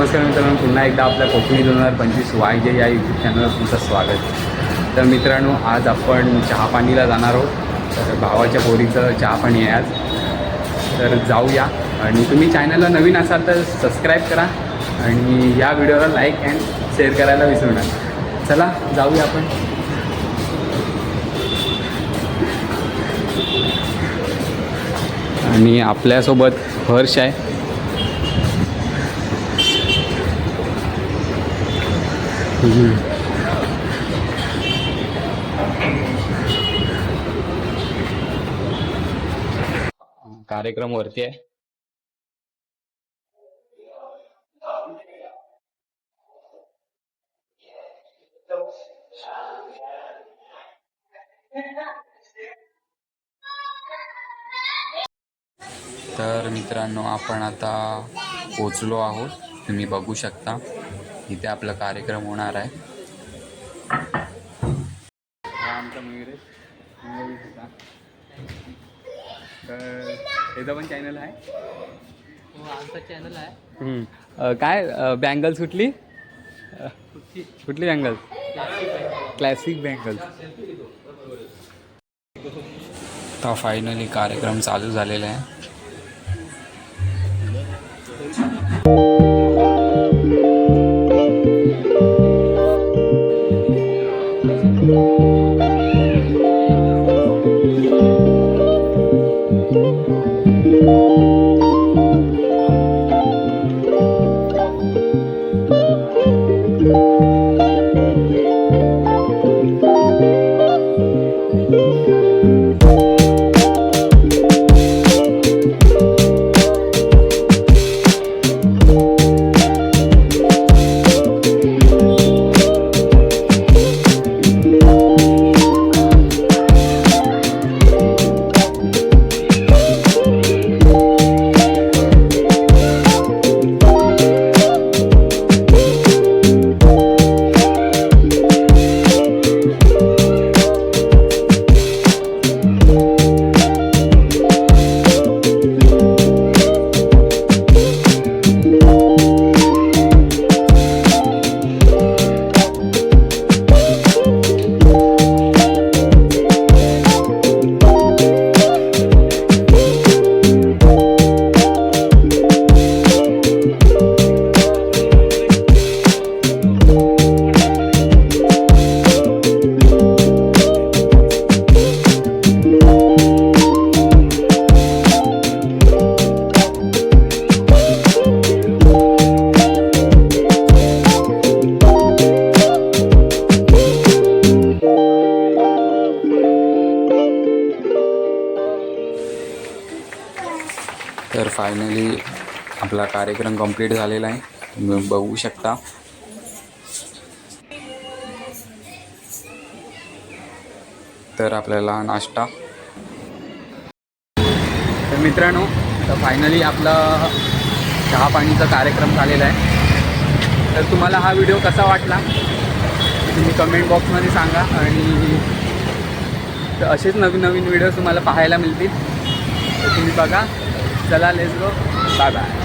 नमस्कार मित्रांनो, पुन्हा एकदा आपल्या कोकणी 2025 YJ या यूट्यूब चॅनलवर तुमचं स्वागत. तर मित्रांनो, आज आपण चहापाणीला जाणार आहोत. तर भावाच्या पोरीचं चहापाणी आहे आज. तर जाऊया. आणि तुम्ही चॅनलला नवीन असाल तर सबस्क्राईब करा आणि या व्हिडिओला लाईक अँड शेअर करायला विसरू नका. चला जाऊया आपण. आणि आपल्यासोबत हर्ष आहे. कार्यक्रम वरती आहे. तर मित्रांनो, आपण आता पोचलो आहोत. तुम्ही बघू शकता इथे आपला कार्यक्रम होणार आहे. आमचा मयूर तर त्याचा पण चॅनल आहे. हो, आमचा चॅनल आहे. काय बँगल्स कुठली बँगल्स? Classic bangles. तर फायनली कार्यक्रम चालू झालेला आहे. तर फायनली आपला कार्यक्रम कंप्लीट झालेला आहे. तुम्ही बघू शकता. तर आपल्याला नाश्ता. तर मित्रांनो, तर फायनली आपला चहापाणीचा कार्यक्रम झालेला आहे. तर तुम्हाला हा व्हिडिओ कसा वाटला तुम्ही कमेंट बॉक्समध्ये सांगा. आणि तर असेच नवीन नवीन व्हिडिओ तुम्हाला पाहायला मिळतील. तर तुम्ही बघा. चला, लेट्स गो. Bye bye.